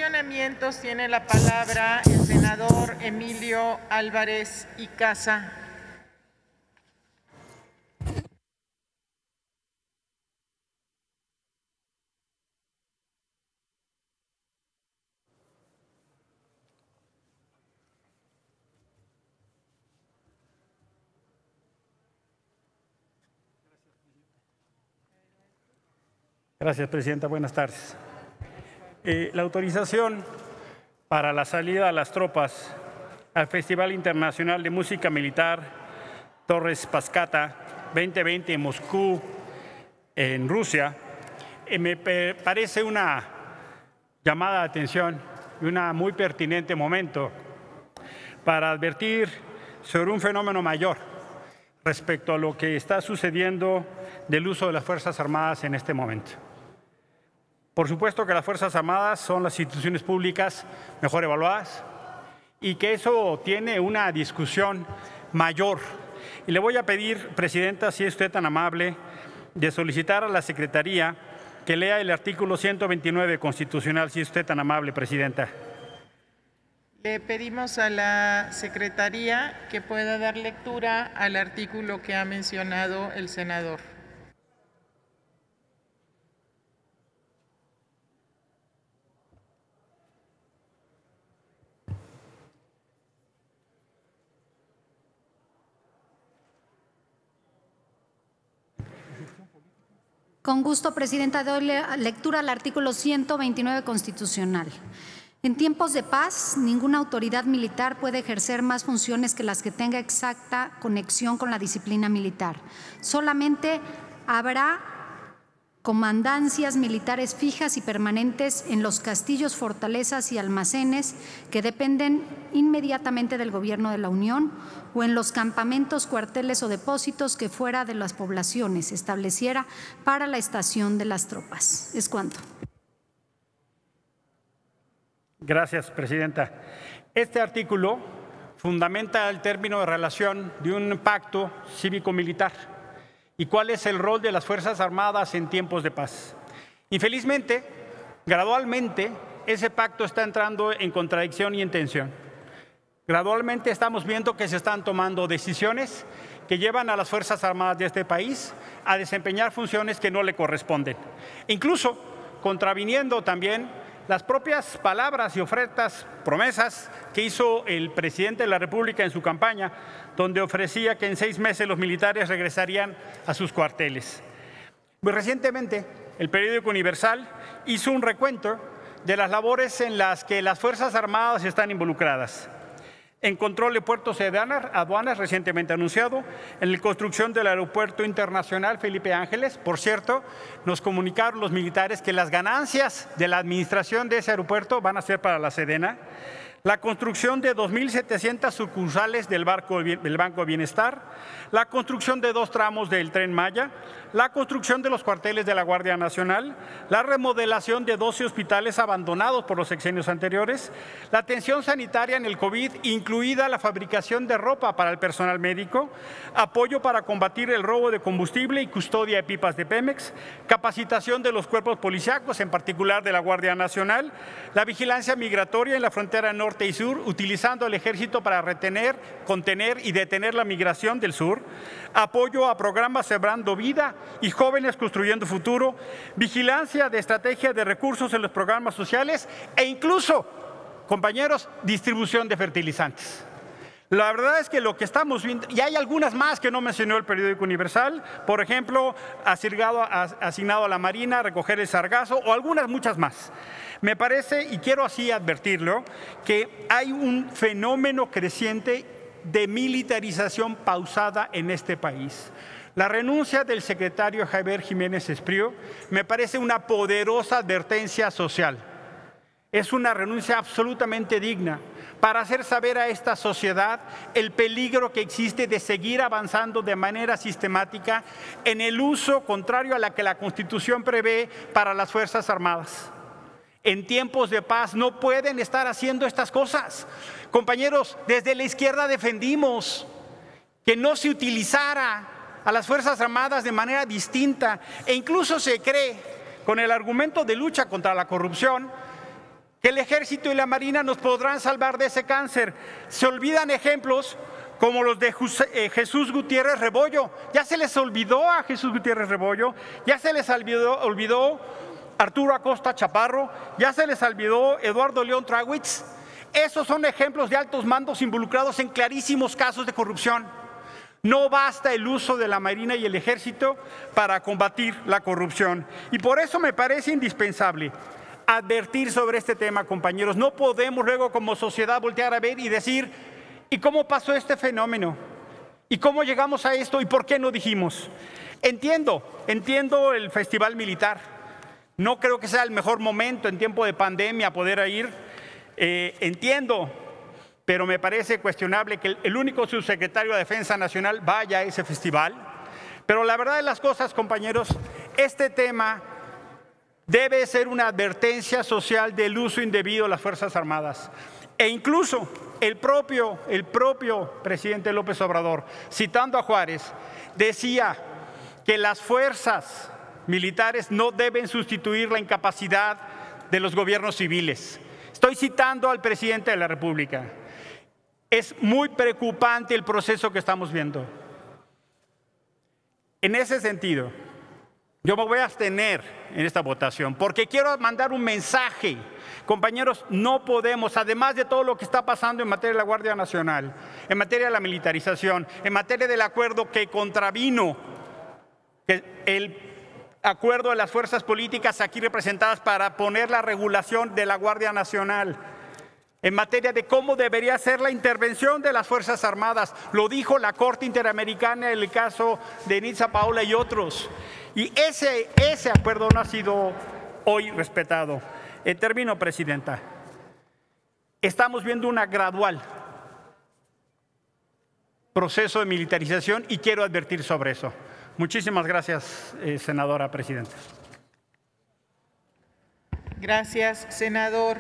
posicionamientos tiene la palabra el senador Emilio Álvarez y Casa. Gracias, Presidenta. Buenas tardes. La autorización para la salida de las tropas al Festival Internacional de Música Militar Torres Paskata 2020 en Moscú, en Rusia, me parece una llamada de atención y un muy pertinente momento para advertir sobre un fenómeno mayor respecto a lo que está sucediendo del uso de las Fuerzas Armadas en este momento. Por supuesto que las Fuerzas Armadas son las instituciones públicas mejor evaluadas y que eso tiene una discusión mayor. Y le voy a pedir, Presidenta, si es usted tan amable, de solicitar a la Secretaría que lea el artículo 129 constitucional, si es usted tan amable, Presidenta. Le pedimos a la Secretaría que pueda dar lectura al artículo que ha mencionado el senador. Con gusto, Presidenta, doy lectura al artículo 129 constitucional. En tiempos de paz, ninguna autoridad militar puede ejercer más funciones que las que tenga exacta conexión con la disciplina militar. Solamente habrá comandancias militares fijas y permanentes en los castillos, fortalezas y almacenes que dependen inmediatamente del Gobierno de la Unión o en los campamentos, cuarteles o depósitos que fuera de las poblaciones estableciera para la estación de las tropas. Es cuanto. Gracias, Presidenta. Este artículo fundamenta el término de relación de un pacto cívico-militar y cuál es el rol de las Fuerzas Armadas en tiempos de paz. Infelizmente, gradualmente, ese pacto está entrando en contradicción y en tensión. Gradualmente estamos viendo que se están tomando decisiones que llevan a las Fuerzas Armadas de este país a desempeñar funciones que no le corresponden, incluso contraviniendo también las propias palabras y ofertas, promesas que hizo el presidente de la República en su campaña, donde ofrecía que en 6 meses los militares regresarían a sus cuarteles. Muy recientemente, el periódico Universal hizo un recuento de las labores en las que las Fuerzas Armadas están involucradas. En control de puertos y aduanas, recientemente anunciado, en la construcción del Aeropuerto Internacional Felipe Ángeles. Por cierto, nos comunicaron los militares que las ganancias de la administración de ese aeropuerto van a ser para la Sedena. La construcción de 2.700 sucursales del Banco de Bienestar, la construcción de 2 tramos del Tren Maya, la construcción de los cuarteles de la Guardia Nacional, la remodelación de 12 hospitales abandonados por los sexenios anteriores, la atención sanitaria en el COVID, incluida la fabricación de ropa para el personal médico, apoyo para combatir el robo de combustible y custodia de pipas de Pemex, capacitación de los cuerpos policíacos, en particular de la Guardia Nacional, la vigilancia migratoria en la frontera norte y sur, utilizando el ejército para retener, contener y detener la migración del sur, apoyo a programas Sembrando Vida y Jóvenes Construyendo Futuro, vigilancia de estrategia de recursos en los programas sociales e incluso, compañeros, distribución de fertilizantes. La verdad es que lo que estamos viendo, y hay algunas más que no mencionó el periódico Universal, por ejemplo, asignado a la Marina, recoger el sargazo o algunas muchas más. Me parece, y quiero así advertirlo, que hay un fenómeno creciente de militarización pausada en este país. La renuncia del secretario Javier Jiménez Espriu me parece una poderosa advertencia social. Es una renuncia absolutamente digna para hacer saber a esta sociedad el peligro que existe de seguir avanzando de manera sistemática en el uso contrario a la que la Constitución prevé para las Fuerzas Armadas. En tiempos de paz no pueden estar haciendo estas cosas. Compañeros, desde la izquierda defendimos que no se utilizara a las Fuerzas Armadas de manera distinta e incluso se cree, con el argumento de lucha contra la corrupción, que el Ejército y la Marina nos podrán salvar de ese cáncer. Se olvidan ejemplos como los de Jesús Gutiérrez Rebollo. Ya se les olvidó a Jesús Gutiérrez Rebollo, ya se les olvidó Arturo Acosta Chaparro, ya se les olvidó Eduardo León Trawitz. Esos son ejemplos de altos mandos involucrados en clarísimos casos de corrupción. No basta el uso de la Marina y el Ejército para combatir la corrupción. Y por eso me parece indispensable advertir sobre este tema, compañeros. No podemos luego como sociedad voltear a ver y decir, ¿y cómo pasó este fenómeno? ¿Y cómo llegamos a esto? ¿Y por qué no dijimos? Entiendo el festival militar. No creo que sea el mejor momento en tiempo de pandemia poder ir. Entiendo, pero me parece cuestionable que el único subsecretario de Defensa Nacional vaya a ese festival. Pero la verdad de las cosas, compañeros, este tema debe ser una advertencia social del uso indebido de las Fuerzas Armadas. E incluso el propio presidente López Obrador, citando a Juárez, decía que las fuerzas militares no deben sustituir la incapacidad de los gobiernos civiles. Estoy citando al presidente de la República. Es muy preocupante el proceso que estamos viendo. En ese sentido, yo me voy a abstener en esta votación porque quiero mandar un mensaje. Compañeros, no podemos, además de todo lo que está pasando en materia de la Guardia Nacional, en materia de la militarización, en materia del acuerdo que contravino el acuerdo de las fuerzas políticas aquí representadas para poner la regulación de la Guardia Nacional, en materia de cómo debería ser la intervención de las Fuerzas Armadas. Lo dijo la Corte Interamericana en el caso de Nitza Paola y otros. Y ese acuerdo no ha sido hoy respetado. Termino, Presidenta. Estamos viendo un gradual proceso de militarización y quiero advertir sobre eso. Muchísimas gracias, senadora presidenta. Gracias, senador.